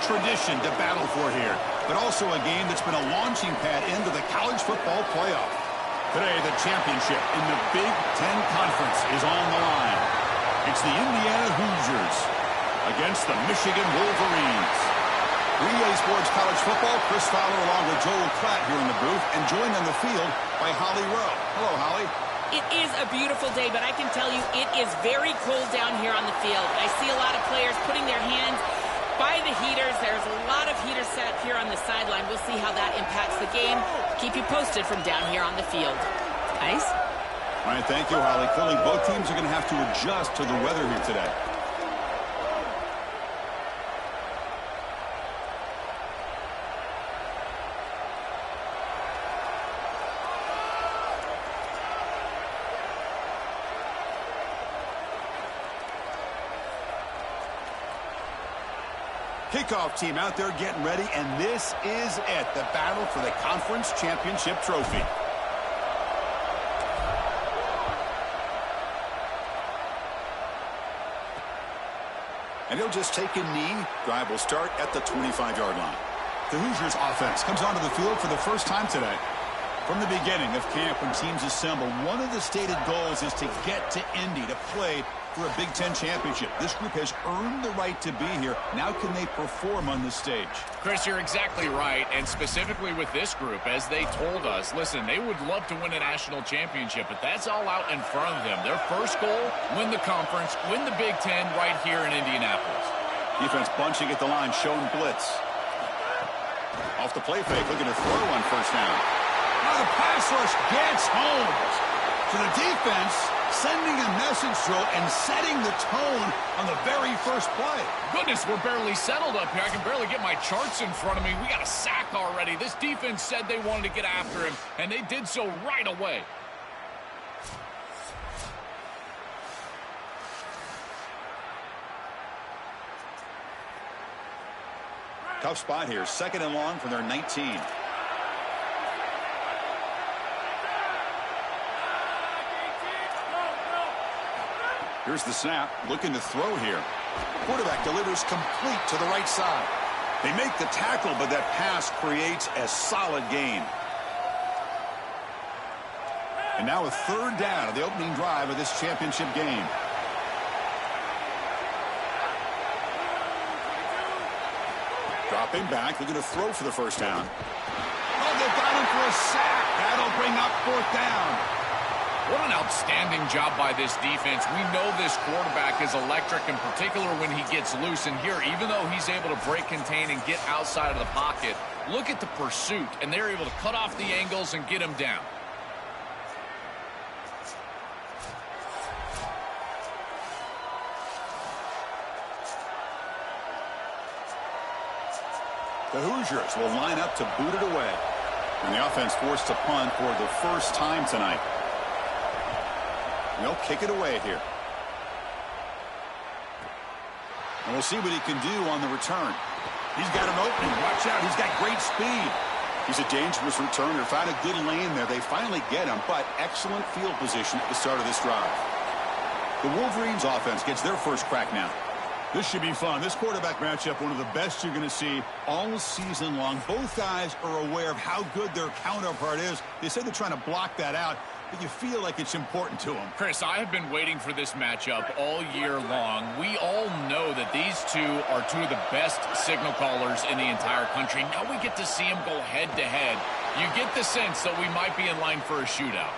tradition to battle for here, but also a game that's been a launching pad into the college football playoff. Today, the championship in the Big Ten Conference is on the line. It's the Indiana Hoosiers against the Michigan Wolverines. 3A Sports College Football, Chris Fowler along with Joel Klatt here in the booth, and joined on the field by Holly Rowe. Hello, Holly. It is a beautiful day, but I can tell you it is very cold down here on the field. I see a lot of players putting their hands by the heaters. There's a lot of heaters set up here on the sideline. We'll see how that impacts the game. Keep you posted from down here on the field. Ice? All right, thank you, Holly. Clearly, both teams are going to have to adjust to the weather here today. Kickoff team out there getting ready, and this is it, the battle for the conference championship trophy. And he'll just take a knee. Drive will start at the 25-yard line. The Hoosiers offense comes onto the field for the first time today. From the beginning of camp, when teams assemble, one of the stated goals is to get to Indy to play for a Big Ten championship. This group has earned the right to be here. Now can they perform on this stage? Chris, you're exactly right, and specifically with this group, as they told us, listen, they would love to win a national championship, but that's all out in front of them. Their first goal, win the conference, win the Big Ten right here in Indianapolis. Defense bunching at the line, showing blitz. Off the play fake, looking to throw on first down. Now the pass rush gets home. So the defense sending a message throw and setting the tone on the very first play. Goodness, we're barely settled up here. I can barely get my charts in front of me. We got a sack already. This defense said they wanted to get after him, and they did so right away. Tough spot here. Second and long from their 19. Here's the snap, looking to throw here. Quarterback delivers complete to the right side. They make the tackle, but that pass creates a solid gain. And now a third down of the opening drive of this championship game. Dropping back, looking to throw for the first down. Oh, they've got him for a sack. That'll bring up fourth down. What an outstanding job by this defense. We know this quarterback is electric, in particular when he gets loose. And here, even though he's able to break, contain, and get outside of the pocket, look at the pursuit, and they're able to cut off the angles and get him down. The Hoosiers will line up to boot it away. And the offense forced to punt for the first time tonight. They'll kick it away here. And we'll see what he can do on the return. He's got an opening. Watch out. He's got great speed. He's a dangerous returner. Found a good lane there. They finally get him, but excellent field position at the start of this drive. The Wolverines offense gets their first crack now. This should be fun. This quarterback matchup, one of the best you're going to see all season long. Both guys are aware of how good their counterpart is. They say they're trying to block that out, but you feel like it's important to them. Chris, I have been waiting for this matchup all year long. We all know that these two are two of the best signal callers in the entire country. Now we get to see them go head-to-head. You get the sense that we might be in line for a shootout.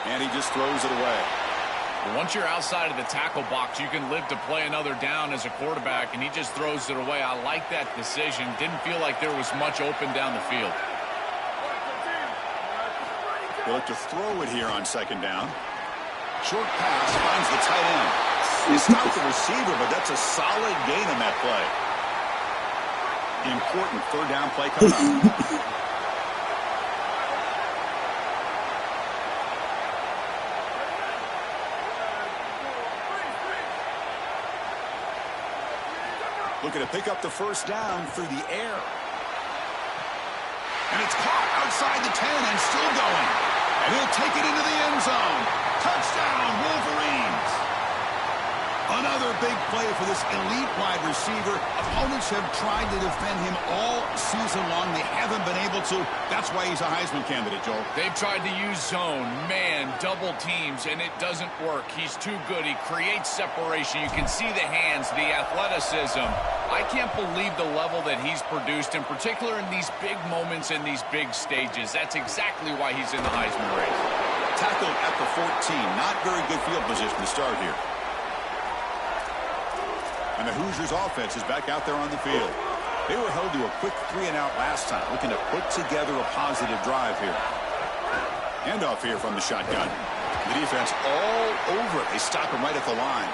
And he just throws it away. Once you're outside of the tackle box, you can live to play another down as a quarterback, and he just throws it away. I like that decision. Didn't feel like there was much open down the field. They look to throw it here on second down. Short pass finds the tight end. He stopped the receiver, but that's a solid gain on that play. Important third down play coming up. Looking to pick up the first down through the air. And it's caught outside the 10 and still going. And he'll take it into the end zone. Touchdown, Wolverines. Another big play for this elite wide receiver. Opponents have tried to defend him all season long. They haven't been able to. That's why he's a Heisman candidate, Joel. They've tried to use zone, man, double teams, and it doesn't work. He's too good. He creates separation. You can see the hands, the athleticism. I can't believe the level that he's produced, in particular in these big moments and these big stages. That's exactly why he's in the Heisman race. Tackled at the 14. Not very good field position to start here. And the Hoosiers offense is back out there on the field. They were held to a quick 3-and-out last time, looking to put together a positive drive here. Handoff here from the shotgun. The defense all over it. They stop him right at the line.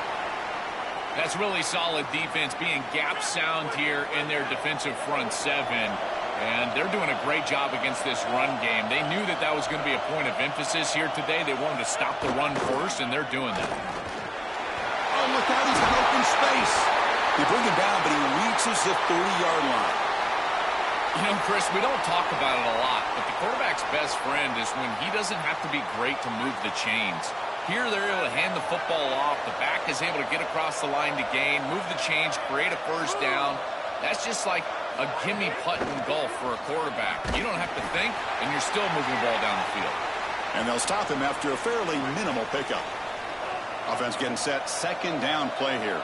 That's really solid defense, being gap sound here in their defensive front seven. And they're doing a great job against this run game. They knew that that was going to be a point of emphasis here today. They wanted to stop the run first, and they're doing that. Oh, look out, he's got open space. They bring him down, but he reaches the 30-yard line. You know, Chris, we don't talk about it a lot, but the quarterback's best friend is when he doesn't have to be great to move the chains. Here, they're able to hand the football off. The back is able to get across the line to gain, move the chains, create a first down. That's just like a gimme putt and golf for a quarterback. You don't have to think, and you're still moving the ball down the field. And they'll stop him after a fairly minimal pickup. Offense getting set. Second down play here.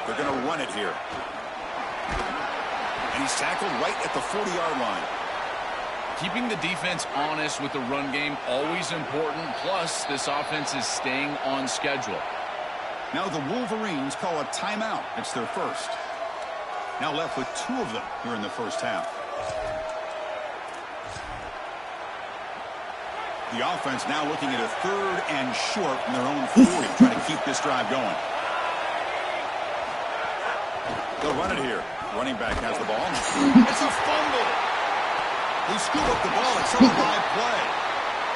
They're going to run it here. And he's tackled right at the 40-yard line. Keeping the defense honest with the run game, always important. Plus, this offense is staying on schedule. Now the Wolverines call a timeout. It's their first. Now left with 2 of them here in the first half. The offense now looking at a 3rd and short from their own 40, trying to keep this drive going. They'll run it here. Running back has the ball. It's a fumble. They scoop up the ball. It's a live play.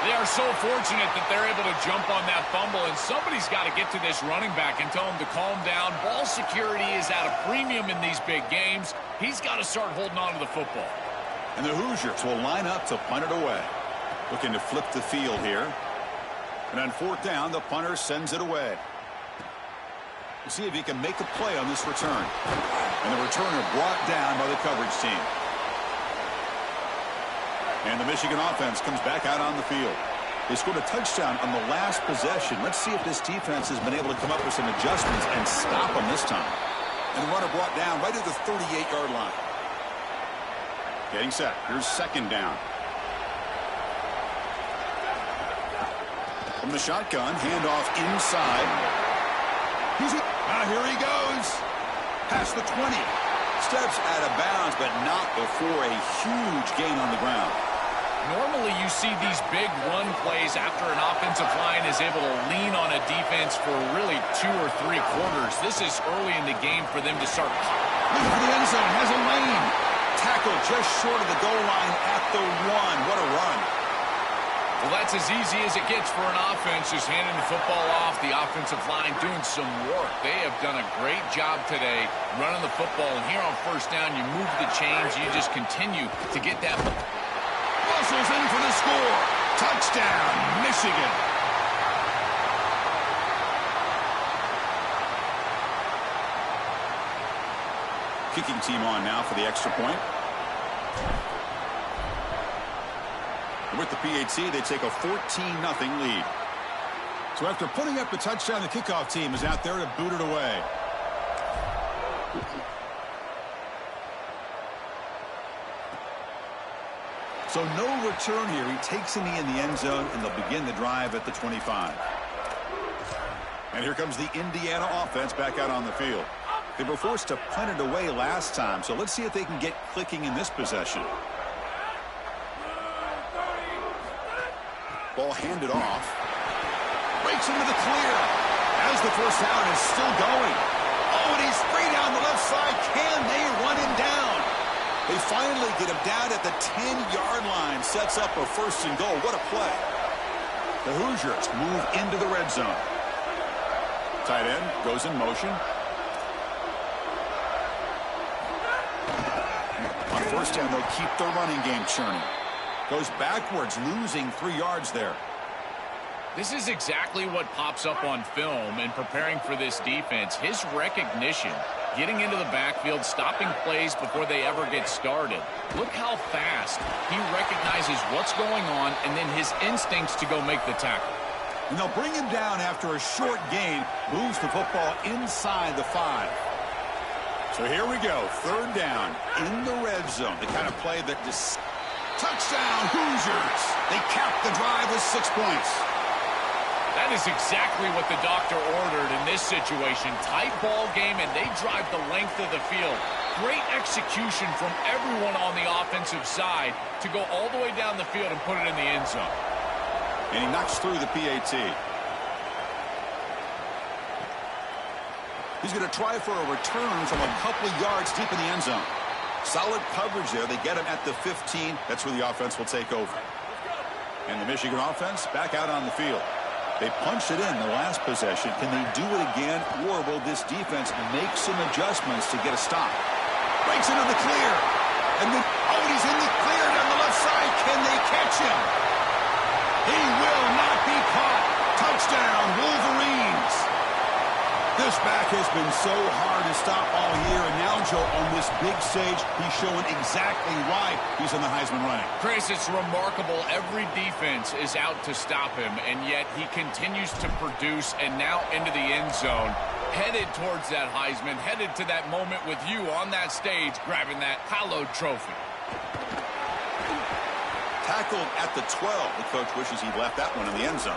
They are so fortunate that they're able to jump on that fumble, and somebody's got to get to this running back and tell him to calm down. Ball security is at a premium in these big games. He's got to start holding on to the football. And the Hoosiers will line up to punt it away. Looking to flip the field here. And on 4th down, the punter sends it away. We'll see if he can make a play on this return. And the returner brought down by the coverage team. And the Michigan offense comes back out on the field. They scored a touchdown on the last possession. Let's see if this defense has been able to come up with some adjustments and stop them this time. And the runner brought down right at the 38-yard line. Getting set. Here's 2nd down. From the shotgun, handoff inside. Here he goes. Past the 20. Steps out of bounds, but not before a huge gain on the ground. Normally, you see these big run plays after an offensive line is able to lean on a defense for really 2 or 3 quarters. This is early in the game for them to start. Looking for the end zone. Has a lane. Tackled just short of the goal line at the 1. What a run. Well, that's as easy as it gets for an offense, just handing the football off. The offensive line doing some work. They have done a great job today running the football. And here on 1st down, you move the chains. You just continue to get that. Russell's in for the score. Touchdown, Michigan. Kicking team on now for the extra point. With the PAT, they take a 14-0 lead. So after putting up the touchdown, the kickoff team is out there to boot it away. So no return here. He takes a knee in the end zone, and they'll begin the drive at the 25. And here comes the Indiana offense back out on the field. They were forced to punt it away last time, so let's see if they can get clicking in this possession. Ball handed off. Breaks into the clear. As the first down is still going. Oh, and he's free down the left side. Can they run him down? They finally get him down at the 10-yard line. Sets up a 1st and goal. What a play. The Hoosiers move into the red zone. Tight end goes in motion. On 1st down, they'll keep their running game churning. Goes backwards, losing 3 yards there. This is exactly what pops up on film in preparing for this defense. His recognition, getting into the backfield, stopping plays before they ever get started. Look how fast he recognizes what's going on and then his instincts to go make the tackle. And they'll bring him down after a short gain, moves the football inside the 5. So here we go, 3rd down in the red zone. The kind of play that just touchdown Hoosiers. They cap the drive with 6 points. That is exactly what the doctor ordered in this situation. Tight ball game, and they drive the length of the field. Great execution from everyone on the offensive side to go all the way down the field and put it in the end zone. And he knocks through the PAT. He's going to try for a return from a couple of yards deep in the end zone. Solid coverage there. They get him at the 15. That's where the offense will take over. And the Michigan offense back out on the field. They punched it in the last possession. Can they do it again, or will this defense make some adjustments to get a stop? Breaks into the clear. And then, he's in the clear down the left side. Can they catch him? He will not be caught. Touchdown, Wolverines. This back has been so hard to stop all year, and now, Joe, on this big stage, he's showing exactly why he's in the Heisman running. Chris, it's remarkable. Every defense is out to stop him, and yet he continues to produce, and now into the end zone, headed towards that Heisman, headed to that moment with you on that stage, grabbing that hallowed trophy. Tackled at the 12. The coach wishes he'd left that one in the end zone.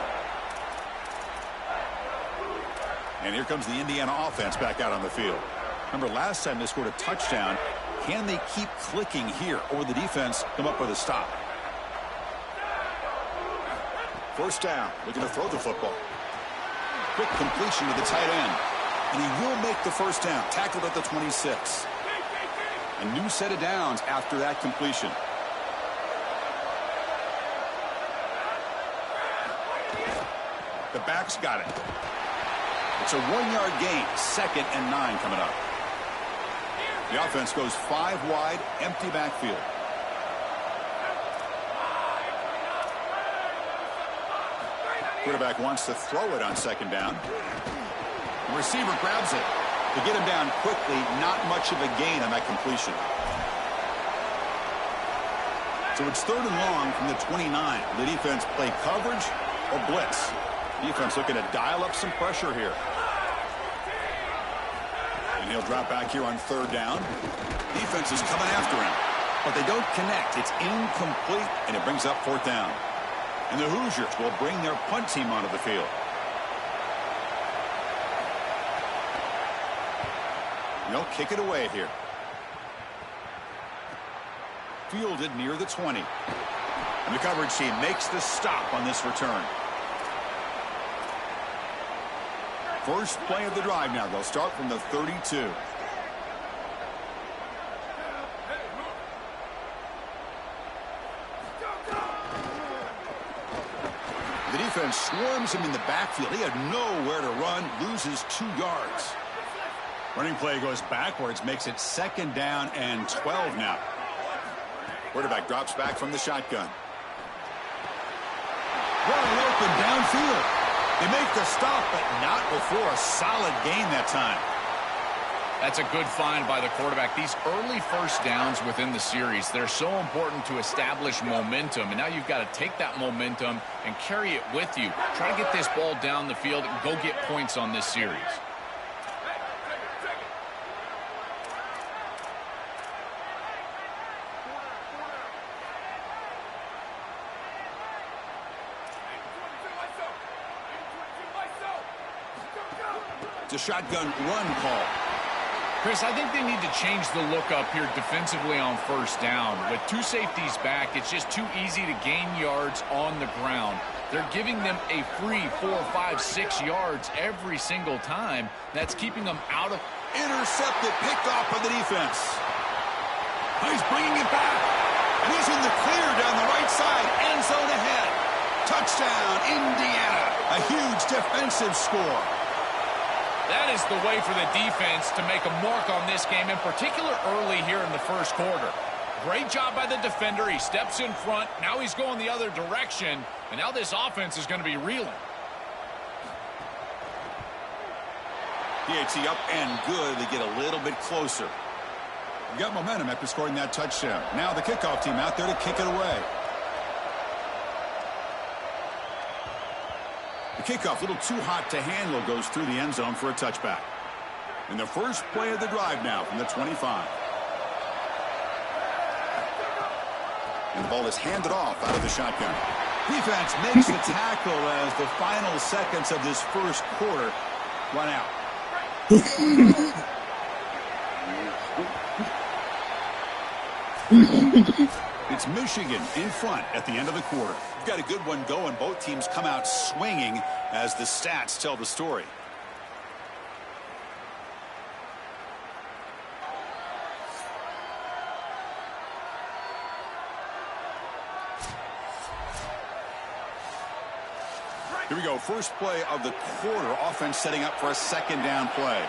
And here comes the Indiana offense back out on the field. Remember, last time they scored a touchdown. Can they keep clicking here, or the defense come up with a stop? 1st down, looking to throw the football. Quick completion to the tight end. And he will make the 1st down, tackled at the 26. A new set of downs after that completion. The back's got it. It's a 1-yard gain, 2nd and 9 coming up. The offense goes 5 wide, empty backfield. Quarterback wants to throw it on 2nd down. The receiver grabs it to get him down quickly. Not much of a gain on that completion. So it's 3rd and long from the 29. The defense play coverage or blitz. Defense looking to dial up some pressure here. And he'll drop back here on 3rd down. Defense is coming after him, but they don't connect. It's incomplete, and it brings up 4th down. And the Hoosiers will bring their punt team onto the field. And they'll kick it away here. Fielded near the 20. And the coverage team makes the stop on this return. First play of the drive now. They'll start from the 32. The defense swarms him in the backfield. He had nowhere to run, loses 2 yards. Running play goes backwards, makes it 2nd down and 12 now. Quarterback drops back from the shotgun. Wide open downfield. They make the stop, but not before a solid gain that time. That's a good find by the quarterback. These early 1st downs within the series, they're so important to establish momentum. And now you've got to take that momentum and carry it with you. Try to get this ball down the field and go get points on this series. It's a shotgun run call. Chris, I think they need to change the look up here defensively on 1st down. With 2 safeties back, it's just too easy to gain yards on the ground. They're giving them a free 4, 5, 6 yards every single time. That's keeping them out of... Intercepted, picked off by the defense. He's bringing it back. And he's in the clear down the right side. End zone ahead. Touchdown, Indiana. A huge defensive score. That is the way for the defense to make a mark on this game, in particular early here in the 1st quarter. Great job by the defender. He steps in front. Now he's going the other direction. And now this offense is going to be reeling. PAT up and good. They get a little bit closer. Got momentum after scoring that touchdown. Now the kickoff team out there to kick it away. The kickoff, a little too hot to handle, goes through the end zone for a touchback. And the first play of the drive now from the 25. And the ball is handed off out of the shotgun. Defense makes the tackle as the final seconds of this first quarter run out. It's Michigan in front at the end of the quarter. We've got a good one going. Both teams come out swinging as the stats tell the story. Here we go. First play of the quarter. Offense setting up for a second down play.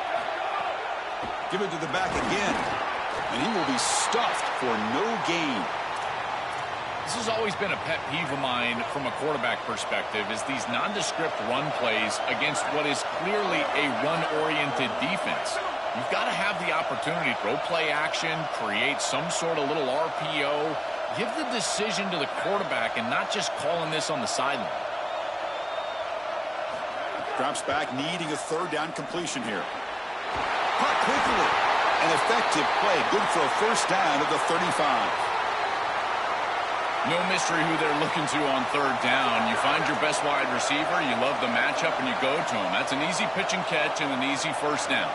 Give it to the back again. And he will be stuffed for no gain. This has always been a pet peeve of mine from a quarterback perspective, is these nondescript run plays against what is clearly a run-oriented defense. You've got to have the opportunity to throw play action, create some sort of little RPO, give the decision to the quarterback and not just calling this on the sideline. Drops back, needing a third down completion here. Caught quickly. An effective play. Good for a first down at the 35. No mystery who they're looking to on third down. You find your best wide receiver, you love the matchup, and you go to him. That's an easy pitch and catch and an easy first down.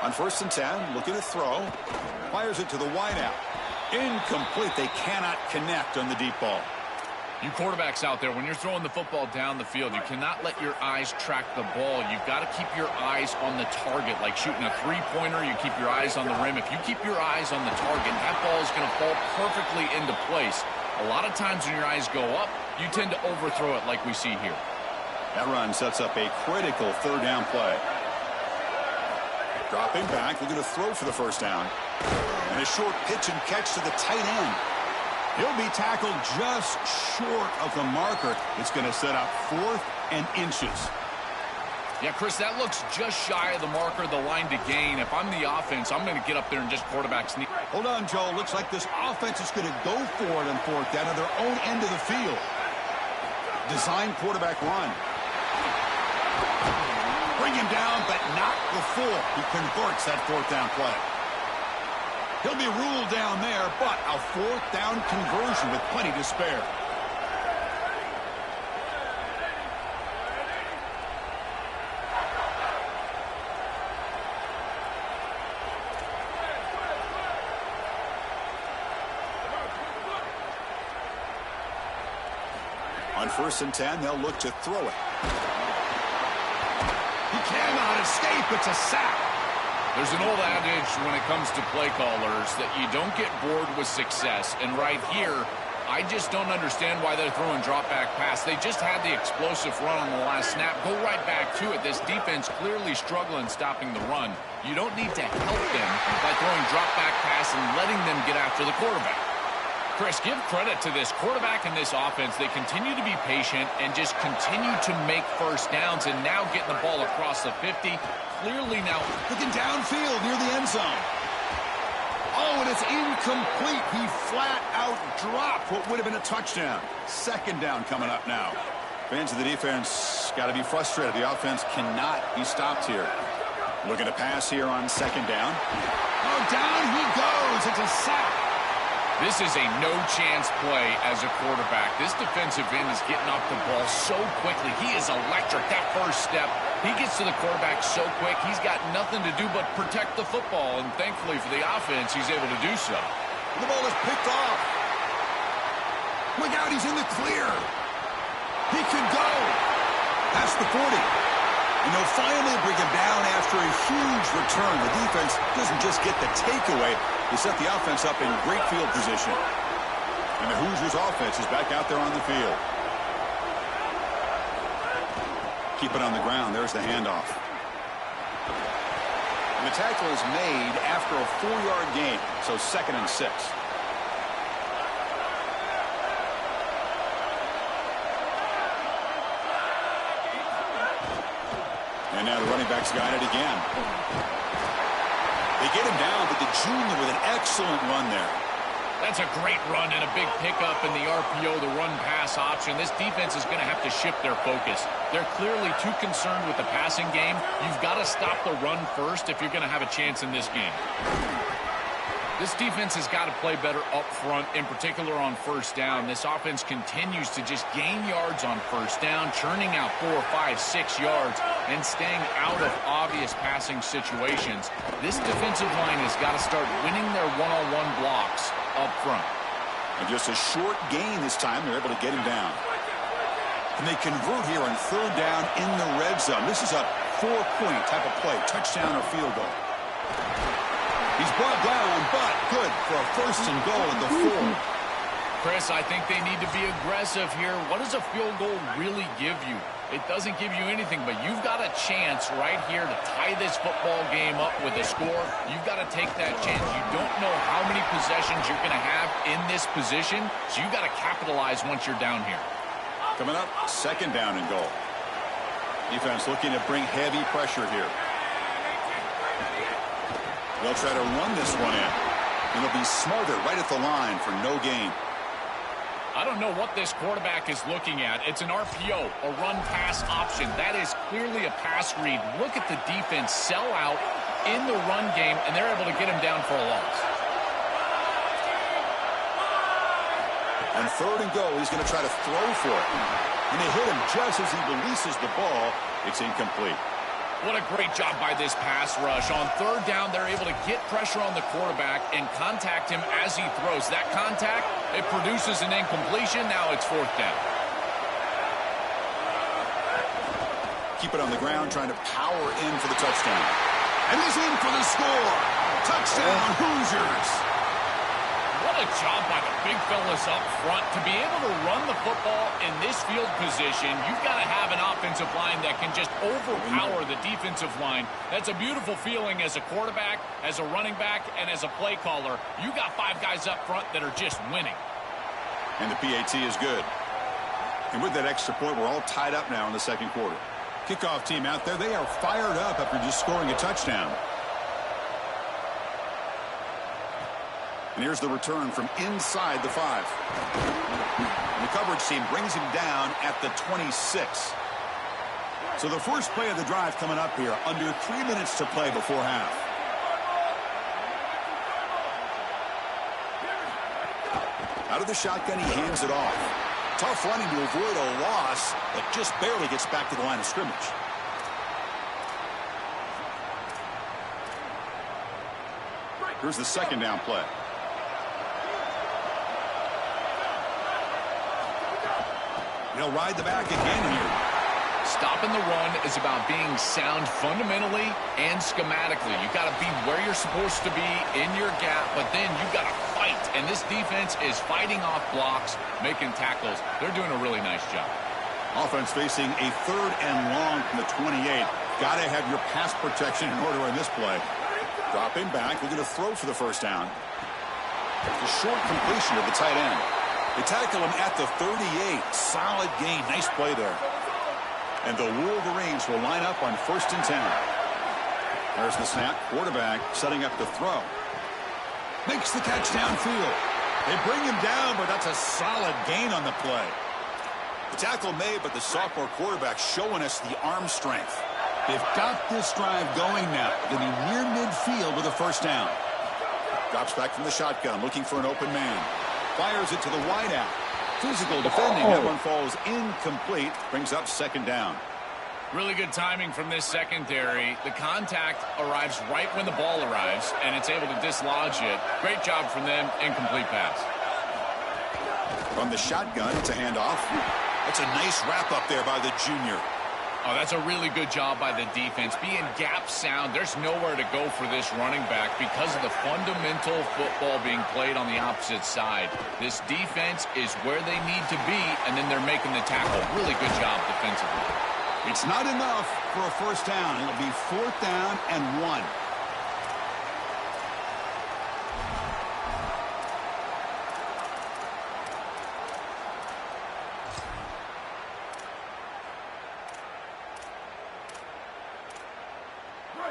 On 1st and 10, looking to throw. Fires it to the wideout. Incomplete. They cannot connect on the deep ball. You quarterbacks out there, when you're throwing the football down the field, you cannot let your eyes track the ball. You've got to keep your eyes on the target. Like shooting a three-pointer, you keep your eyes on the rim. If you keep your eyes on the target, that ball is going to fall perfectly into place. A lot of times when your eyes go up, you tend to overthrow it like we see here. That run sets up a critical third down play. Dropping back, looking to throw for the first down. And a short pitch and catch to the tight end. He'll be tackled just short of the marker. It's going to set up 4th and inches. Yeah, Chris, that looks just shy of the marker, the line to gain. If I'm the offense, I'm going to get up there and just quarterback sneak. Hold on, Joe. Looks like this offense is going to go for it on 4th down at their own end of the field. Design quarterback run. Bring him down, but not before he converts that 4th down play. He'll be ruled down there, but a 4th down conversion with plenty to spare. On 1st and 10, they'll look to throw it. He cannot escape. It's a sack. There's an old adage when it comes to play callers that you don't get bored with success. And right here, I just don't understand why they're throwing drop-back pass. They just had the explosive run on the last snap. Go right back to it. This defense clearly struggling stopping the run. You don't need to help them by throwing drop-back pass and letting them get after the quarterback. Chris, give credit to this quarterback and this offense. They continue to be patient and just continue to make first downs, and now getting the ball across the 50. Clearly now looking downfield near the end zone. Oh, and it's incomplete. He flat out dropped what would have been a touchdown. Second down coming up now. Fans of the defense got to be frustrated. The offense cannot be stopped here. Looking to pass here on 2nd down. Oh, down he goes. It's a sack. This is a no-chance play as a quarterback. This defensive end is getting off the ball so quickly. He is electric. That first step, he gets to the quarterback so quick. He's got nothing to do but protect the football, and thankfully for the offense, he's able to do so. The ball is picked off. Look out, he's in the clear. He can go. That's the 40. And they'll finally bring him down after a huge return. The defense doesn't just get the takeaway. They set the offense up in great field position. And the Hoosiers offense is back out there on the field. Keep it on the ground. There's the handoff. And the tackle is made after a 4-yard gain, so 2nd and 6. And now the running back's got it again. They get him down, but the junior with an excellent run there. That's a great run and a big pickup in the RPO, the run-pass option. This defense is going to have to shift their focus. They're clearly too concerned with the passing game. You've got to stop the run first if you're going to have a chance in this game. This defense has got to play better up front, in particular on first down. This offense continues to just gain yards on first down, churning out 4, 5, 6 yards, and staying out of obvious passing situations. This defensive line has got to start winning their one-on-one blocks up front. And just a short gain this time. They're able to get him down. And they convert here on 3rd down in the red zone. This is a 4-point type of play, touchdown or field goal. He's brought down, but good for a 1st and goal at the 4. Chris, I think they need to be aggressive here. What does a field goal really give you? It doesn't give you anything, but you've got a chance right here to tie this football game up with a score. You've got to take that chance. You don't know how many possessions you're going to have in this position, so you've got to capitalize once you're down here. Coming up, 2nd down and goal. Defense looking to bring heavy pressure here. They'll try to run this one in. And they'll be smarter right at the line for no gain. I don't know what this quarterback is looking at. It's an RPO, a run-pass option. That is clearly a pass read. Look at the defense sell out in the run game, and they're able to get him down for a loss. On 3rd and goal, he's going to try to throw for it. And they hit him just as he releases the ball. It's incomplete. What a great job by this pass rush. On 3rd down, they're able to get pressure on the quarterback and contact him as he throws. That contact, it produces an incompletion. Now it's 4th down. Keep it on the ground, trying to power in for the touchdown. And he's in for the score. Touchdown, Hoosiers. What a job by the big fellas up front. To be able to run the football in this field position, you've got to have an offensive line that can just overpower the defensive line. That's a beautiful feeling as a quarterback, as a running back, and as a play caller. You got 5 guys up front that are just winning. And the PAT is good. And with that extra point, we're all tied up now in the 2nd quarter. Kickoff team out there, they are fired up after just scoring a touchdown. And here's the return from inside the 5. And the coverage team brings him down at the 26. So the first play of the drive coming up here, under 3 minutes to play before half. Out of the shotgun, he hands it off. Tough running to avoid a loss, but just barely gets back to the line of scrimmage. Here's the 2nd down play. He'll ride the back again here. Stopping the run is about being sound fundamentally and schematically. You've got to be where you're supposed to be in your gap, but then you've got to fight. And this defense is fighting off blocks, making tackles. They're doing a really nice job. Offense facing a 3rd and long from the 28. Got to have your pass protection in order on this play. Dropping back, looking to throw for the 1st down. The short completion of the tight end. They tackle him at the 38. Solid gain. Nice play there. And the Wolverines will line up on 1st and 10. There's the snap. Quarterback setting up the throw. Makes the catch downfield. They bring him down, but that's a solid gain on the play. The tackle made, but the sophomore quarterback showing us the arm strength. They've got this drive going now. They'll be near midfield with a 1st down. Drops back from the shotgun, looking for an open man. Fires it to the wideout. Physical defending. That one falls incomplete. Brings up 2nd down. Really good timing from this secondary. The contact arrives right when the ball arrives, and it's able to dislodge it. Great job from them. Incomplete pass. From the shotgun, it's a handoff. That's a nice wrap up there by the junior. Oh, that's a really good job by the defense. Being gap sound, there's nowhere to go for this running back because of the fundamental football being played on the opposite side. This defense is where they need to be, and then they're making the tackle. Really good job defensively. It's not enough for a first down. It'll be 4th down and 1.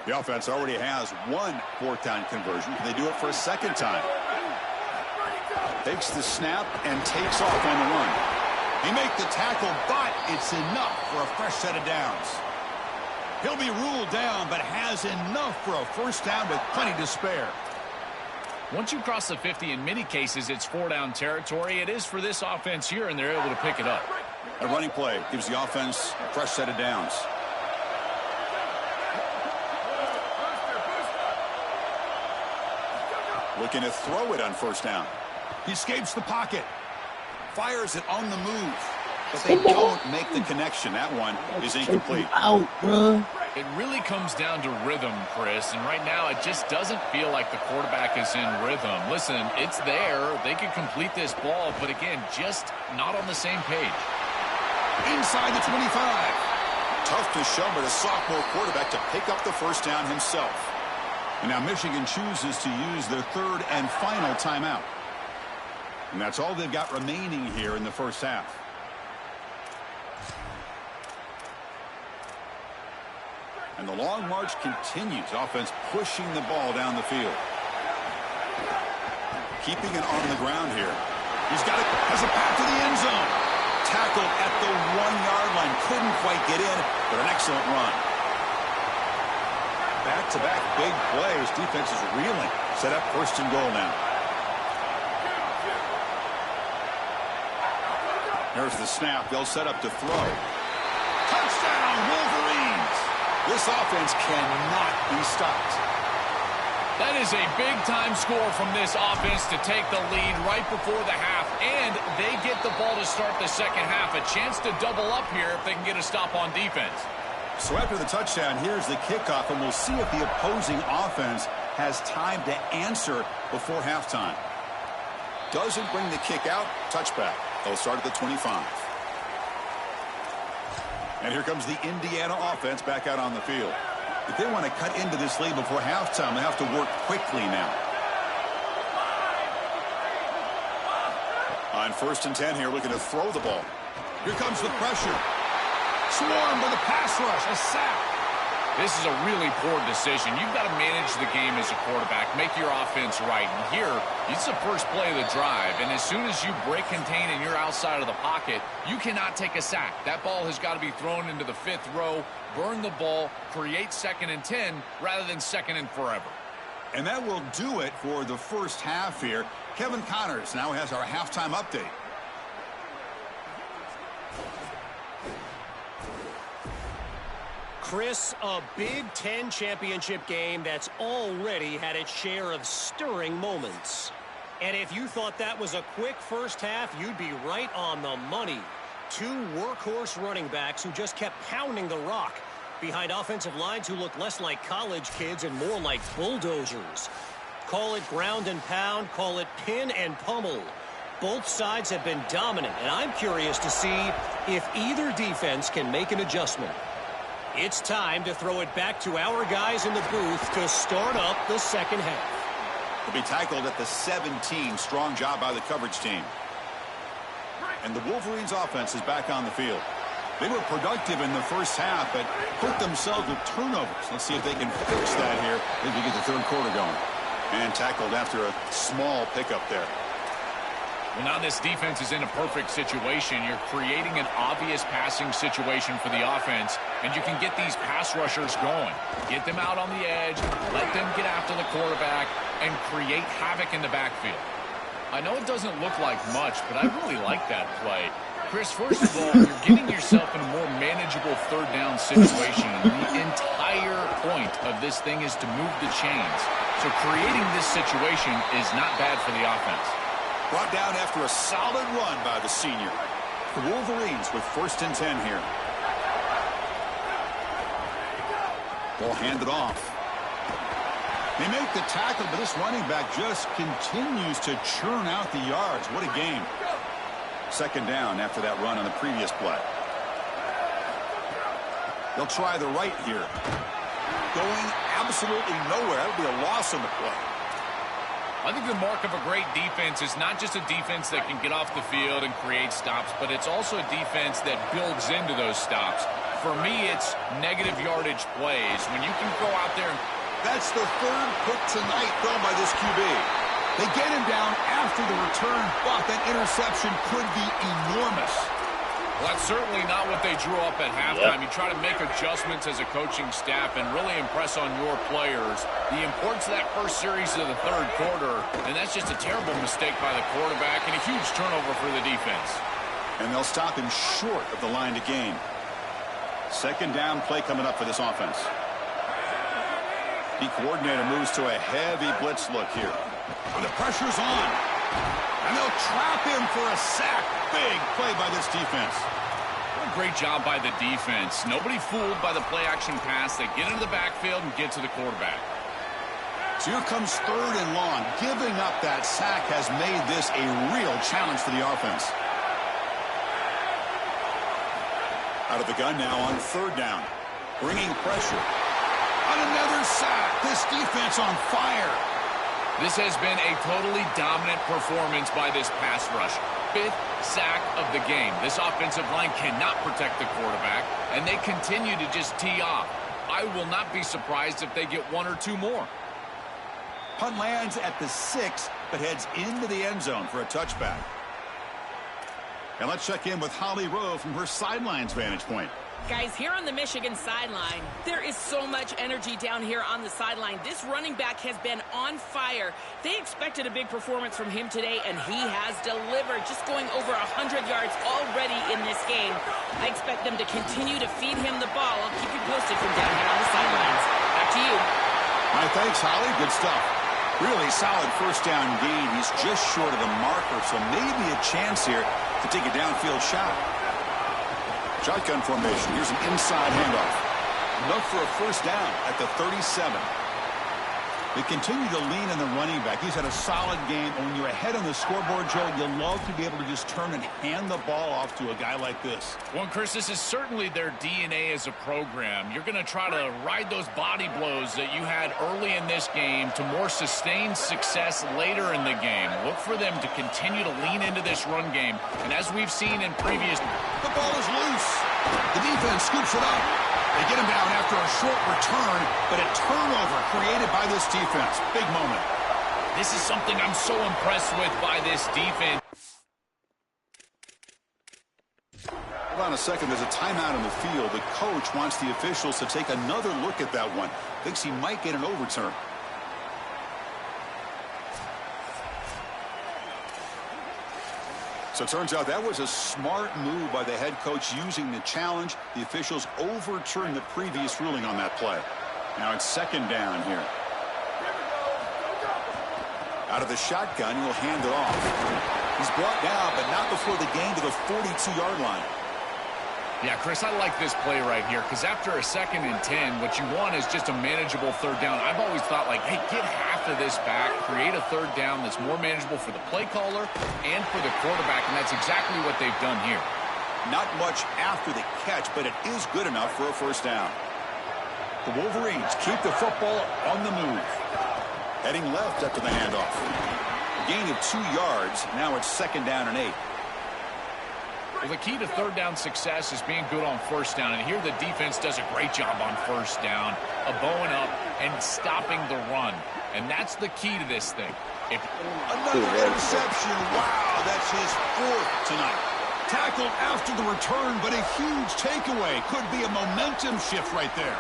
The offense already has one 4th down conversion. Can they do it for a second time? Takes the snap and takes off on the run. He makes the tackle, but it's enough for a fresh set of downs. He'll be ruled down, but has enough for a first down with plenty to spare. Once you cross the 50, in many cases, it's 4-down territory. It is for this offense here, and they're able to pick it up. A running play gives the offense a fresh set of downs. Looking to throw it on first down. He escapes the pocket. Fires it on the move. But they don't make the connection. That one is incomplete. Out, bro. It really comes down to rhythm, Chris, and right now it just doesn't feel like the quarterback is in rhythm. Listen, it's there. They could complete this ball, but again, just not on the same page. Inside the 25. Tough to Shumpert, a sophomore quarterback, to pick up the first down himself. And now Michigan chooses to use their 3rd and final timeout. And that's all they've got remaining here in the first half. And the long march continues. Offense pushing the ball down the field. Keeping it on the ground here. He's got it. Has a path to the end zone. Tackled at the 1-yard line. Couldn't quite get in, but an excellent run. Back-to-back big plays. Defense is reeling. Set up 1st and goal now. Here's the snap. They'll set up to throw. Touchdown, Wolverines! This offense cannot be stopped. That is a big-time score from this offense to take the lead right before the half, and they get the ball to start the second half. A chance to double up here if they can get a stop on defense. So after the touchdown, here's the kickoff, and we'll see if the opposing offense has time to answer before halftime. Doesn't bring the kick out. Touchback. They'll start at the 25. And here comes the Indiana offense back out on the field. If they want to cut into this lead before halftime, they have to work quickly now. On 1st and 10 here, looking to throw the ball. Here comes the pressure. Swarmed with a pass rush, a sack. This is a really poor decision. You've got to manage the game as a quarterback, make your offense right. And here, it's the first play of the drive. And as soon as you break contain and you're outside of the pocket, you cannot take a sack. That ball has got to be thrown into the 5th row, burn the ball, create 2nd and 10 rather than 2nd and forever. And that will do it for the first half here. Kevin Connors now has our halftime update. Chris, a Big Ten championship game that's already had its share of stirring moments. And if you thought that was a quick first half, you'd be right on the money. 2 workhorse running backs who just kept pounding the rock behind offensive lines who look less like college kids and more like bulldozers. Call it ground and pound, call it pin and pummel. Both sides have been dominant, and I'm curious to see if either defense can make an adjustment. It's time to throw it back to our guys in the booth to start up the second half. He'll be tackled at the 17. Strong job by the coverage team. And the Wolverines offense is back on the field. They were productive in the first half, but put themselves with turnovers. Let's see if they can fix that here as we get the 3rd quarter going. And tackled after a small pickup there. Well, now this defense is in a perfect situation. You're creating an obvious passing situation for the offense, and you can get these pass rushers going. Get them out on the edge, let them get after the quarterback, and create havoc in the backfield. I know it doesn't look like much, but I really like that play. Chris, first of all, you're getting yourself in a more manageable 3rd down situation. The entire point of this thing is to move the chains. So creating this situation is not bad for the offense. Brought down after a solid run by the senior. The Wolverines with 1st and 10 here. Ball handed off. They make the tackle, but this running back just continues to churn out the yards. What a game. 2nd down after that run on the previous play. They'll try the right here. Going absolutely nowhere. That would be a loss on the play. I think the mark of a great defense is not just a defense that can get off the field and create stops, but it's also a defense that builds into those stops. For me, it's negative yardage plays. When you can go out there and... That's the third pick tonight thrown by this QB. They get him down after the return, but that interception could be enormous. Well, that's certainly not what they drew up at halftime. You try to make adjustments as a coaching staff and really impress on your players. The importance of that first series of the third quarter, and that's just a terrible mistake by the quarterback and a huge turnover for the defense. And they'll stop him short of the line to gain. Second down play coming up for this offense. The coordinator moves to a heavy blitz look here. The pressure's on. And they'll trap him for a sack. Big play by this defense. What a great job by the defense. Nobody fooled by the play-action pass. They get into the backfield and get to the quarterback. So here comes third and long. Giving up that sack has made this a real challenge for the offense. Out of the gun now on third down. Bringing pressure. On another sack. This defense on fire. This has been a totally dominant performance by this pass rush. Fifth sack of the game. This offensive line cannot protect the quarterback, and they continue to just tee off. I will not be surprised if they get one or two more. Punt lands at the 6, but heads into the end zone for a touchback. And let's check in with Holly Rowe from her sidelines vantage point. Guys, here on the Michigan sideline, there is so much energy down here on the sideline. This running back has been on fire. They expected a big performance from him today, and he has delivered, just going over 100 yards already in this game. I expect them to continue to feed him the ball. I'll keep you posted from down here on the sidelines. Back to you. My thanks, Holly. Good stuff. Really solid first down gain. He's just short of the marker, so maybe a chance here to take a downfield shot. Shotgun formation. Here's an inside handoff. Enough for a first down at the 37. They continue to lean on the running back. He's had a solid game. And when you're ahead on the scoreboard, Joe, you'll love to be able to just turn and hand the ball off to a guy like this. Well, Chris, this is certainly their DNA as a program. You're going to try to ride those body blows that you had early in this game to more sustained success later in the game. Look for them to continue to lean into this run game. And as we've seen in previous... The ball is loose. The defense scoops it up. They get him down after a short return, but a turnover created by this defense. Big moment. This is something I'm so impressed with by this defense. Hold on a second. There's a timeout on the field. The coach wants the officials to take another look at that one. Thinks he might get an overturn. So it turns out that was a smart move by the head coach using the challenge. The officials overturned the previous ruling on that play. Now it's second down here. Out of the shotgun, he'll hand it off. He's brought down, but not before the gain to the 42-yard line. Yeah, Chris, I like this play right here because after a 2nd and 10, what you want is just a manageable third down. I've always thought, like, hey, get half of this back, create a third down that's more manageable for the play caller and for the quarterback, and that's exactly what they've done here. Not much after the catch, but it is good enough for a first down. The Wolverines keep the football on the move. Heading left after the handoff. A gain of 2 yards. Now it's second down and 8. Well, the key to third down success is being good on first down. And here the defense does a great job on first down, bowing up and stopping the run. And that's the key to this thing. Another interception. Wow, that's his 4th tonight. Tackled after the return, but a huge takeaway. Could be a momentum shift right there.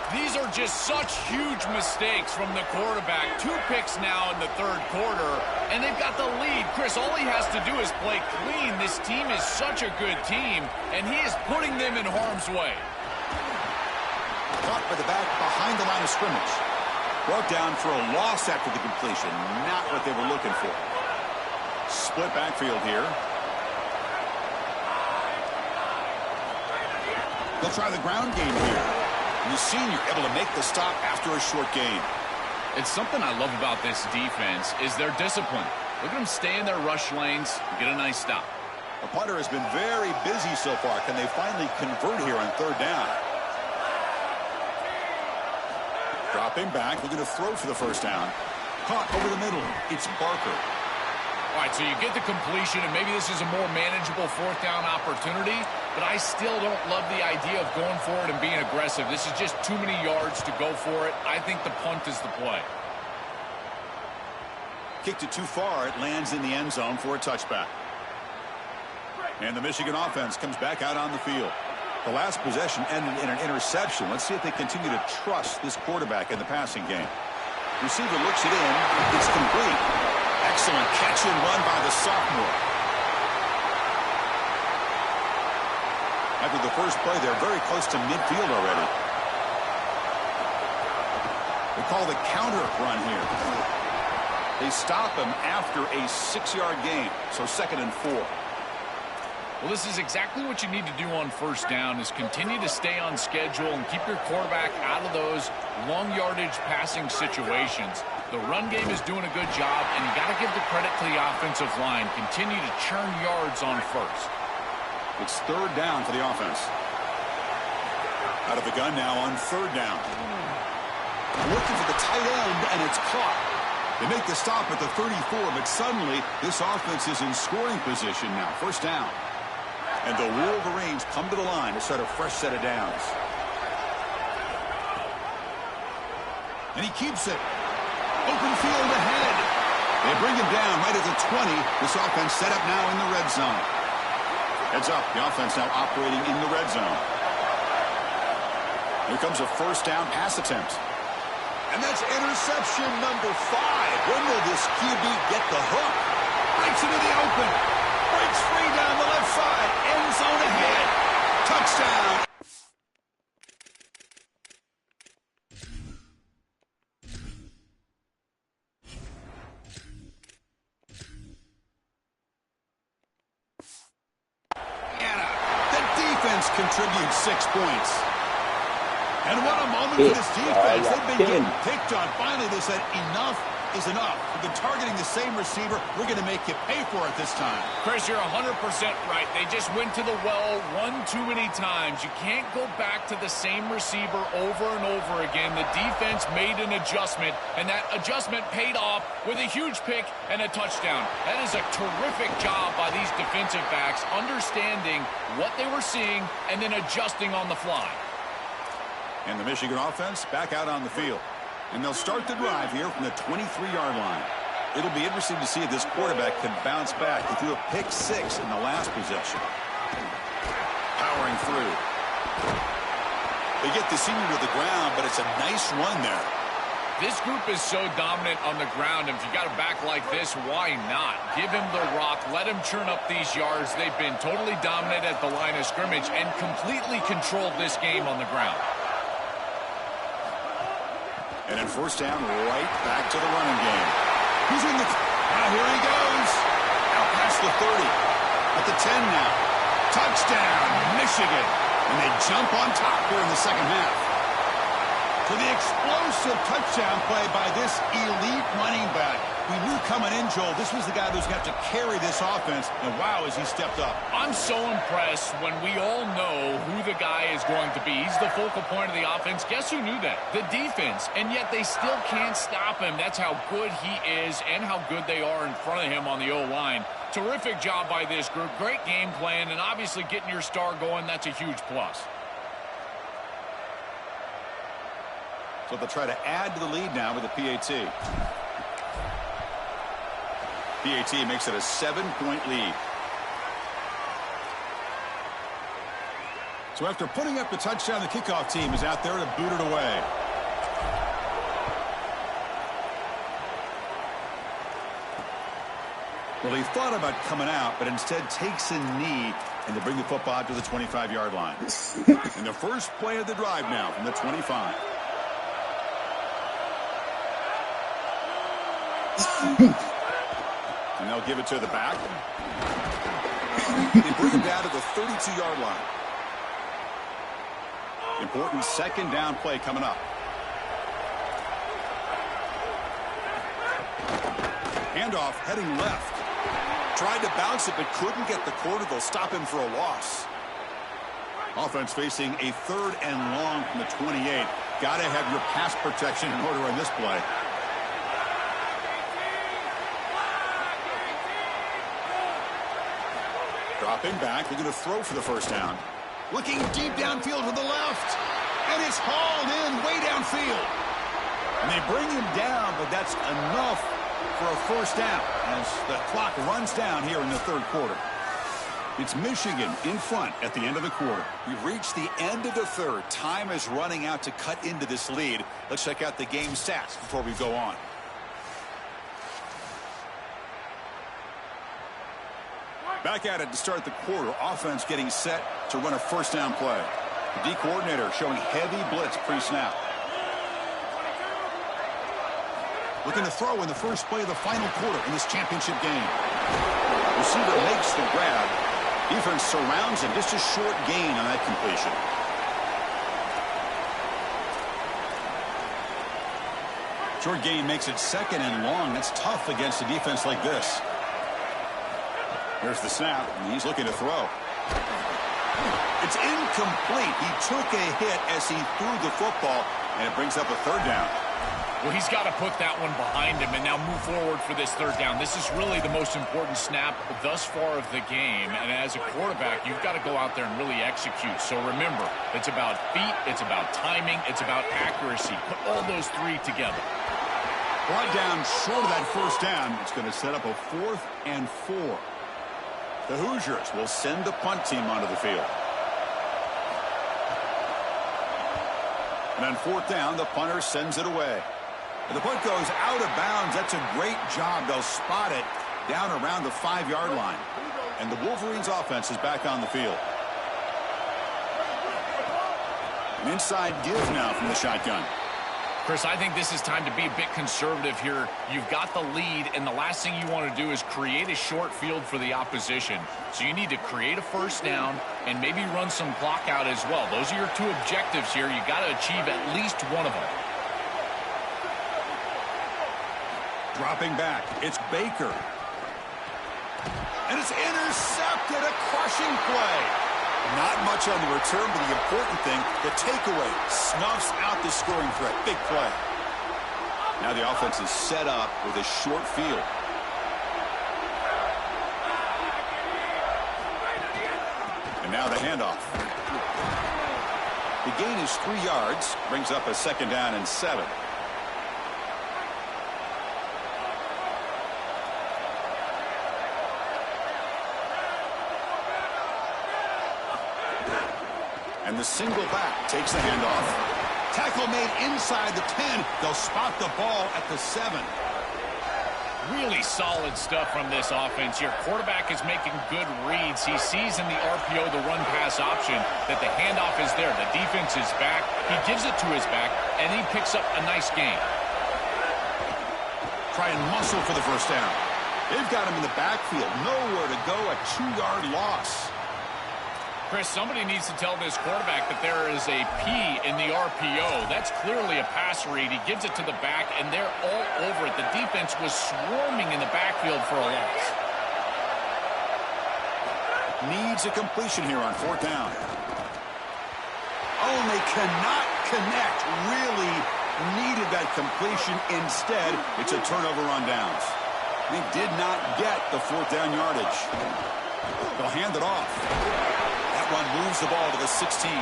These are just such huge mistakes from the quarterback. 2 picks now in the third quarter, and they've got the lead. Chris, all he has to do is play clean. This team is such a good team, and he is putting them in harm's way. Caught by the back behind the line of scrimmage. Brought down for a loss after the completion. Not what they were looking for. Split backfield here. They'll try the ground game here. And the senior able to make the stop after a short gain. It's something I love about this defense is their discipline. Look at them stay in their rush lanes and get a nice stop. The punter has been very busy so far. Can they finally convert here on third down? Dropping back, looking to throw for the first down. Caught over the middle. It's Barker. All right, so you get the completion, and maybe this is a more manageable fourth down opportunity, but I still don't love the idea of going for it and being aggressive. This is just too many yards to go for it. I think the punt is the play. Kicked it too far. It lands in the end zone for a touchback. And the Michigan offense comes back out on the field. The last possession ended in an interception. Let's see if they continue to trust this quarterback in the passing game. Receiver looks it in. It's complete. Excellent catch and run by the sophomore. After the first play, they're very close to midfield already. They call the counter run here. They stop him after a 6-yard gain, so 2nd and 4. Well, this is exactly what you need to do on first down is continue to stay on schedule and keep your quarterback out of those long yardage passing situations. The run game is doing a good job, and you got to give the credit to the offensive line. Continue to churn yards on first. It's 3rd down for the offense. Out of the gun now on 3rd down. Looking for the tight end, and it's caught. They make the stop at the 34, but suddenly this offense is in scoring position now. 1st down. And the Wolverines come to the line to start a fresh set of downs. And he keeps it. Open field ahead. They bring him down right at the 20. This offense set up now in the red zone. Heads up. The offense now operating in the red zone. Here comes a 1st down pass attempt. And that's interception number 5. When will this QB get the hook? Breaks into the open. Breaks free down the left side. End zone ahead. Touchdown. Anna, the defense contributes 6 points. And what a moment for this defense. They've been getting picked on. Finally, they said enough is enough. We've been targeting the same receiver. We're going to make you pay for it this time. Chris, you're 100% right. They just went to the well one too many times. You can't go back to the same receiver over and over again. The defense made an adjustment, and that adjustment paid off with a huge pick and a touchdown. That is a terrific job by these defensive backs, understanding what they were seeing and then adjusting on the fly. And the Michigan offense back out on the field. And they'll start the drive here from the 23-yard line. It'll be interesting to see if this quarterback can bounce back. He threw a pick 6 in the last possession. Powering through. They get the senior to the ground, but it's a nice run there. This group is so dominant on the ground, and if you got a back like this, why not? Give him the rock, let him churn up these yards. They've been totally dominant at the line of scrimmage and completely controlled this game on the ground. And then 1st down, right back to the running game. He's in the... here he goes. Out past the 30. At the 10 now. Touchdown, Michigan. And they jump on top here in the second half. For the explosive touchdown play by this elite running back. We knew coming in, Joel, this was the guy who's got to carry this offense. And wow, has he stepped up. I'm so impressed when we all know who the guy is going to be. He's the focal point of the offense. Guess who knew that? The defense. And yet they still can't stop him. That's how good he is and how good they are in front of him on the O-line. Terrific job by this group. Great game plan. And obviously getting your star going, that's a huge plus. So they'll try to add to the lead now with a PAT. PAT makes it a 7-point lead. So after putting up the touchdown, the kickoff team is out there to boot it away. Well, he thought about coming out, but instead takes a knee and to bring the football to the 25-yard line. And the first play of the drive now from the 25. And they'll give it to the back. They bring him down to the 32-yard line. Important 2nd down play coming up. Handoff heading left. Tried to bounce it, but couldn't get the corner. They'll stop him for a loss. Offense facing a 3rd and long from the 28. got to have your pass protection in order on this play. Dropping back, looking to throw for the first down. Looking deep downfield to the left. And it's hauled in way downfield. And they bring him down, but that's enough for a first down as the clock runs down here in the third quarter. It's Michigan in front at the end of the quarter. We've reached the end of the third. Time is running out to cut into this lead. Let's check out the game stats before we go on. Back at it to start the quarter. Offense getting set to run a first down play. The D coordinator showing heavy blitz pre-snap. Looking to throw in the first play of the final quarter in this championship game. Receiver makes the grab. Defense surrounds him. Just a short gain on that completion. Short gain makes it second and long. That's tough against a defense like this. Here's the snap, and he's looking to throw. It's incomplete. He took a hit as he threw the football, and it brings up a third down. Well, he's got to put that one behind him and now move forward for this third down. This is really the most important snap thus far of the game. And as a quarterback, you've got to go out there and really execute. So remember, it's about feet, it's about timing, it's about accuracy. Put all those three together. Brought down short of that first down. It's going to set up a 4th and 4. The Hoosiers will send the punt team onto the field. And on 4th down, the punter sends it away. And the punt goes out of bounds. That's a great job. They'll spot it down around the 5-yard line. And the Wolverines offense is back on the field. An inside give now from the shotgun. Chris, I think this is time to be a bit conservative here. You've got the lead, and the last thing you want to do is create a short field for the opposition. So you need to create a first down and maybe run some clock out as well. Those are your two objectives here. You've got to achieve at least one of them. Dropping back, it's Baker. And it's intercepted, a crushing play. Not much on the return, but the important thing, the takeaway, snuffs out the scoring threat. Big play. Now the offense is set up with a short field. And now the handoff. The gain is 3 yards, brings up a 2nd down and 7. And the single back takes the handoff. Tackle made inside the 10. They'll spot the ball at the 7. Really solid stuff from this offense. Your quarterback is making good reads. He sees in the RPO, the run-pass option, that the handoff is there. The defense is back. He gives it to his back, and he picks up a nice gain. Try and muscle for the first down. They've got him in the backfield. Nowhere to go. A 2-yard loss. Chris, somebody needs to tell this quarterback that there is a P in the RPO. That's clearly a pass read. He gives it to the back, and they're all over it. The defense was swarming in the backfield for a loss. Needs a completion here on 4th down. Oh, and they cannot connect. Really needed that completion. Instead, it's a turnover on downs. They did not get the 4th down yardage. They'll hand it off. Run moves the ball to the 16.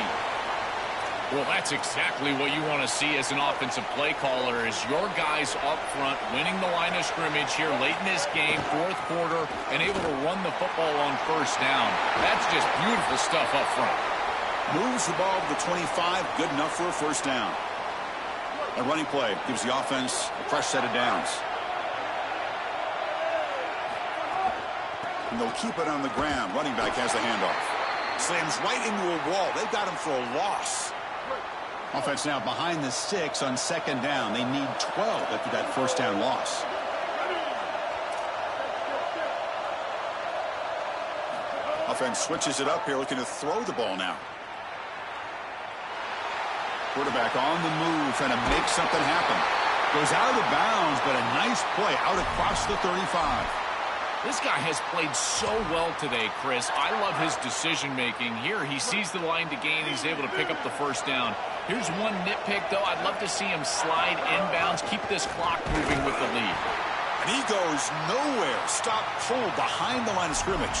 Well, that's exactly what you want to see as an offensive play caller, is your guys up front winning the line of scrimmage here late in this game, 4th quarter, and able to run the football on first down. That's just beautiful stuff up front. Moves the ball to the 25, good enough for a first down. A running play gives the offense a fresh set of downs. And they'll keep it on the ground. Running back has the handoff. Slams right into a wall. They've got him for a loss. Offense now behind the 6 on 2nd down. They need 12 after that first down loss. Offense switches it up here, looking to throw the ball now. Quarterback on the move, trying to make something happen. Goes out of bounds, but a nice play out across the 35. This guy has played so well today, Chris. I love his decision-making. Here, he sees the line to gain. He's able to pick up the first down. Here's one nitpick, though. I'd love to see him slide inbounds, keep this clock moving with the lead. And he goes nowhere. Stop full behind the line of scrimmage.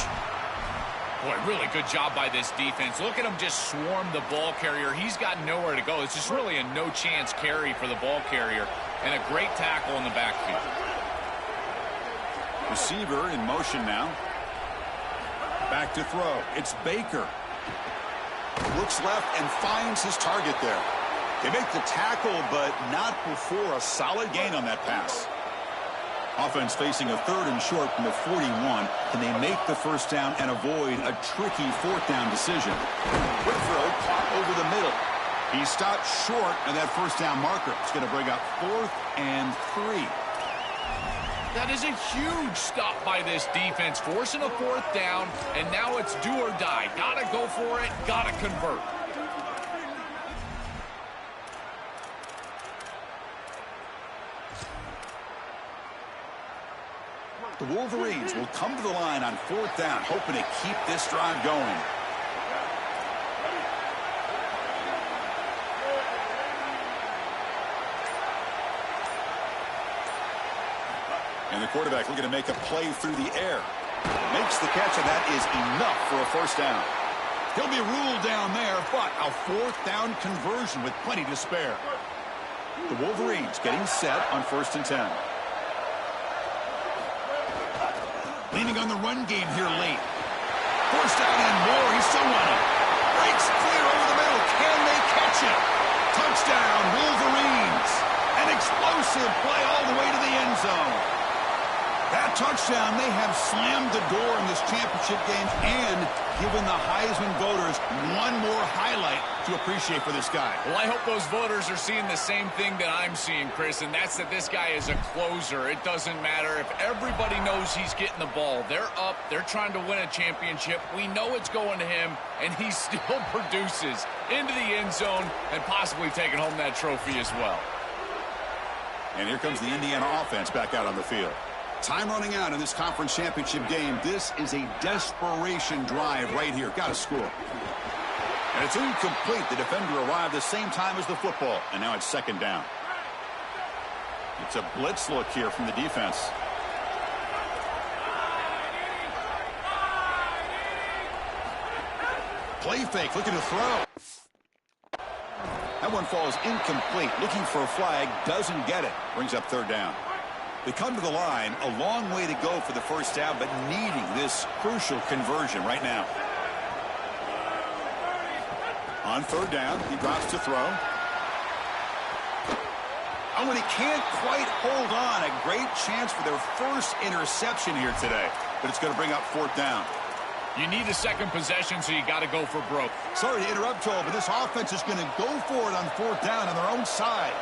Boy, really good job by this defense. Look at him just swarm the ball carrier. He's got nowhere to go. It's just really a no-chance carry for the ball carrier. And a great tackle in the backfield. Receiver in motion now. Back to throw. It's Baker. Looks left and finds his target there. They make the tackle, but not before a solid gain on that pass. Offense facing a 3rd and short from the 41. Can they make the first down and avoid a tricky 4th down decision? Quick throw, caught over the middle. He stopped short of that first down marker. It's going to bring up 4th and 3. That is a huge stop by this defense, forcing a 4th down, and now it's do or die. Gotta go for it, gotta convert. The Wolverines will come to the line on 4th down, hoping to keep this drive going. And the quarterback looking to make a play through the air. Makes the catch, and that is enough for a first down. He'll be ruled down there, but a 4th down conversion with plenty to spare. The Wolverines getting set on 1st and 10. Leaning on the run game here late. Forced down and more. He's still running. Breaks clear over the middle. Can they catch him? Touchdown, Wolverines. An explosive play all the way to the end zone. That touchdown may have slammed the door in this championship game and given the Heisman voters one more highlight to appreciate for this guy. Well, I hope those voters are seeing the same thing that I'm seeing, Chris, and that's that this guy is a closer. It doesn't matter if everybody knows he's getting the ball. They're up. They're trying to win a championship. We know it's going to him, and he still produces into the end zone and possibly taking home that trophy as well. And here comes the Indiana offense back out on the field. Time running out in this conference championship game. This is a desperation drive right here. Got to score. And it's incomplete. The defender arrived the same time as the football. And now it's 2nd down. It's a blitz look here from the defense. Play fake, looking to throw. That one falls incomplete. Looking for a flag, doesn't get it. Brings up 3rd down. They come to the line, a long way to go for the first down, but needing this crucial conversion right now. On 3rd down, he drops to throw. Oh, and he can't quite hold on. A great chance for their first interception here today, but it's going to bring up 4th down. You need a 2nd possession, so you got to go for broke. Sorry to interrupt, Joel, but this offense is going to go for it on 4th down on their own side.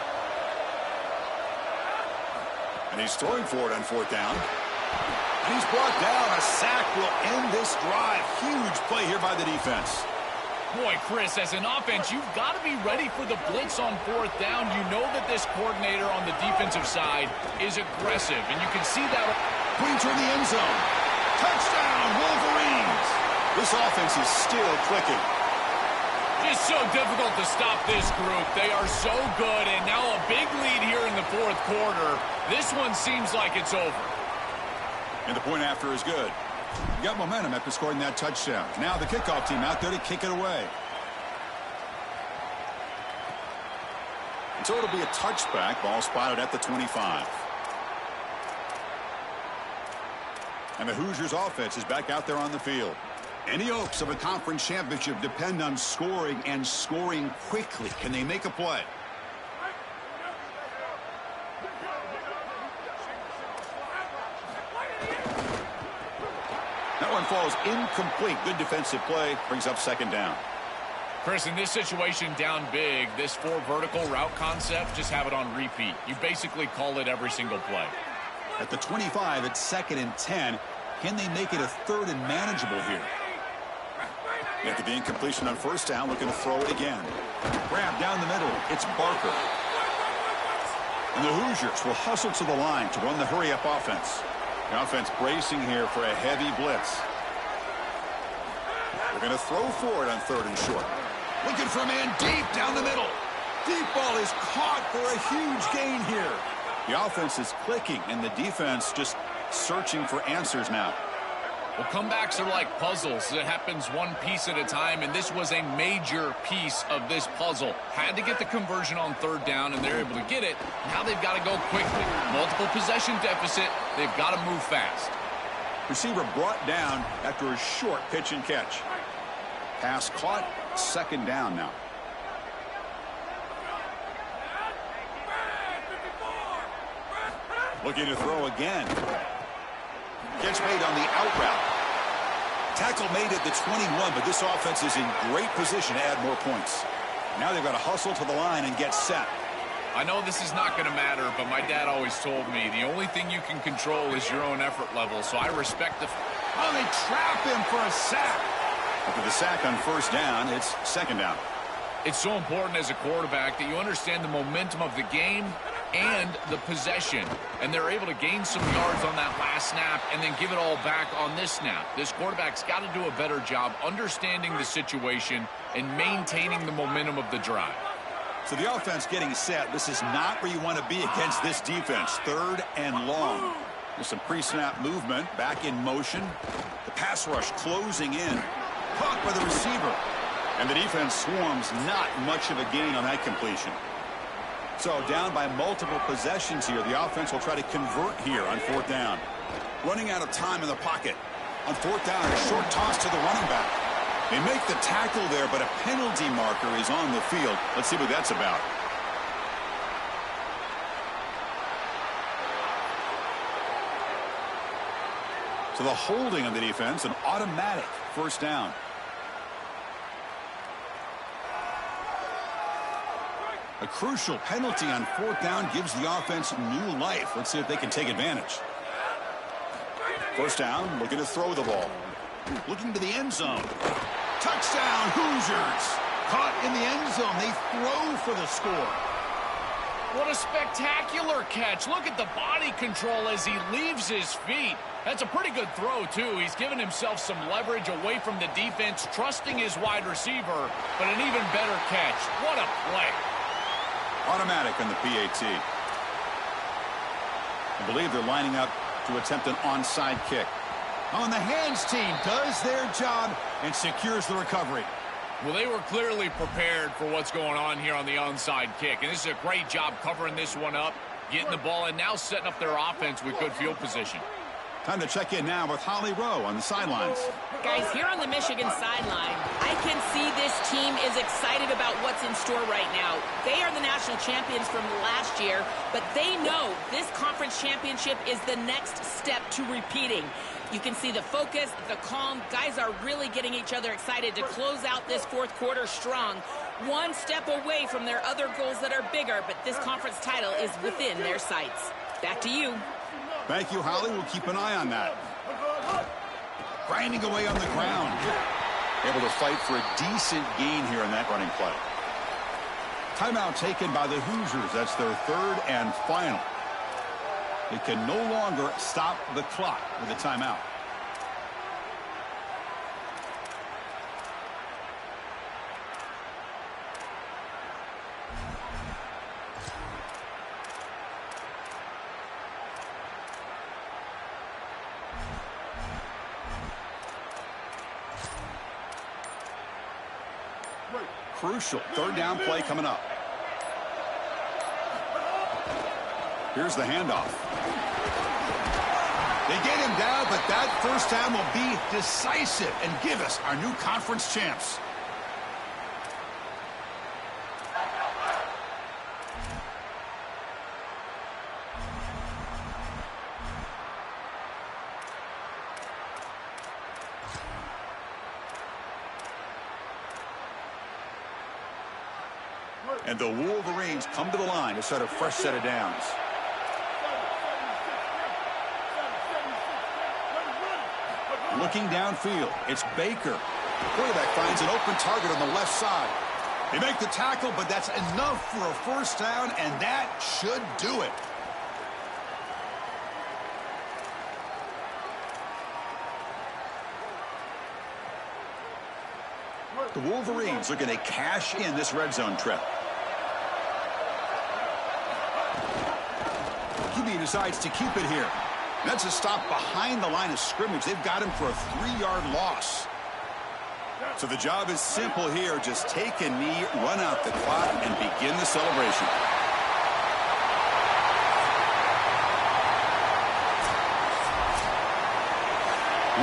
And he's throwing for it on 4th down. And he's brought down. A sack will end this drive. Huge play here by the defense. Boy, Chris, as an offense, you've got to be ready for the blitz on 4th down. You know that this coordinator on the defensive side is aggressive, and you can see that. Pointer in the end zone. Touchdown, Wolverines. This offense is still clicking. It's so difficult to stop this group. They are so good, and now a big lead here in the 4th quarter. This one seems like it's over. And the point after is good. You got momentum after scoring that touchdown. Now the kickoff team out there to kick it away. And so it'll be a touchback. Ball spotted at the 25. And the Hoosiers offense is back out there on the field. Any hopes of a conference championship depend on scoring and scoring quickly. Can they make a play? That one falls incomplete. Good defensive play. Brings up 2nd down. Chris, in this situation down big, this 4 vertical route concept, just have it on repeat. You basically call it every single play. At the 25, it's 2nd and 10. Can they make it a 3rd and manageable here? After the incompletion on 1st down, looking to throw it again. Grab down the middle. It's Barker. And the Hoosiers will hustle to the line to run the hurry-up offense. The offense bracing here for a heavy blitz. They're going to throw for it on 3rd and short. Looking for a man deep down the middle. Deep ball is caught for a huge gain here. The offense is clicking, and the defense just searching for answers now. Well, comebacks are like puzzles. It happens one piece at a time, and this was a major piece of this puzzle. Had to get the conversion on 3rd down, and they're able to get it. Now they've got to go quickly. Multiple possession deficit. They've got to move fast. Receiver brought down after a short pitch and catch. Pass caught, 2nd down now. Looking to throw again. Catch made on the out route. Tackle made at the 21, but this offense is in great position to add more points. Now they've got to hustle to the line and get set. I know this is not going to matter, but my dad always told me the only thing you can control is your own effort level, so I respect the... Oh, they trap him for a sack. After the sack on 1st down, it's 2nd down. It's so important as a quarterback that you understand the momentum of the game and the possession, and they're able to gain some yards on that last snap and then give it all back on this snap. This quarterback's got to do a better job understanding the situation and maintaining the momentum of the drive. So the offense getting set. This is not where you want to be against this defense. 3rd and long. There's some pre-snap movement. Back in motion. The pass rush closing in. Caught by the receiver. And the defense swarms. Not much of a gain on that completion. So down by multiple possessions here. The offense will try to convert here on 4th down. Running out of time in the pocket. On 4th down, a short toss to the running back. They make the tackle there, but a penalty marker is on the field. Let's see what that's about. So the holding on the defense, an automatic 1st down. A crucial penalty on 4th down gives the offense new life. Let's see if they can take advantage. 1st down, looking to throw the ball. Looking to the end zone. Touchdown, Hoosiers. Caught in the end zone. They throw for the score. What a spectacular catch. Look at the body control as he leaves his feet. That's a pretty good throw, too. He's given himself some leverage away from the defense, trusting his wide receiver, but an even better catch. What a play. Automatic on the PAT. I believe they're lining up to attempt an onside kick. On the hands team does their job and secures the recovery. Well, they were clearly prepared for what's going on here on the onside kick, and this is a great job covering this one up, getting the ball, and now setting up their offense with good field position. Time to check in now with Holly Rowe on the sidelines. Guys, here on the Michigan sideline, I can see this team is excited about what's in store right now. They are the national champions from last year, but they know this conference championship is the next step to repeating. You can see the focus, the calm. Guys are really getting each other excited to close out this 4th quarter strong. One step away from their other goals that are bigger, but this conference title is within their sights. Back to you. Thank you, Holly. We'll keep an eye on that. Grinding away on the ground. Able to fight for a decent gain here in that running play. Timeout taken by the Hoosiers. That's their 3rd and final. They can no longer stop the clock with a timeout. Crucial 3rd down play coming up. Here's the handoff. They get him down, but that 1st down will be decisive and give us our new conference champs. And the Wolverines come to the line to start a fresh set of downs. Looking downfield, it's Baker. The quarterback finds an open target on the left side. They make the tackle, but that's enough for a 1st down, and that should do it. The Wolverines looking to cash in this red zone trip. QB decides to keep it here. That's a stop behind the line of scrimmage. They've got him for a 3-yard loss. So the job is simple here. Just take a knee, run out the clock, and begin the celebration.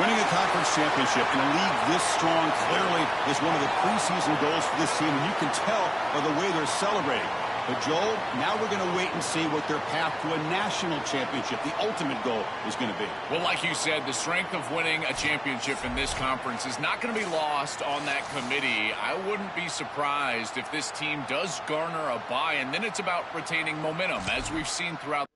Winning a conference championship in a league this strong clearly is one of the preseason goals for this team, and you can tell by the way they're celebrating. But, Joel, now we're going to wait and see what their path to a national championship, the ultimate goal, is going to be. Well, like you said, the strength of winning a championship in this conference is not going to be lost on that committee. I wouldn't be surprised if this team does garner a bye, and then it's about retaining momentum, as we've seen throughout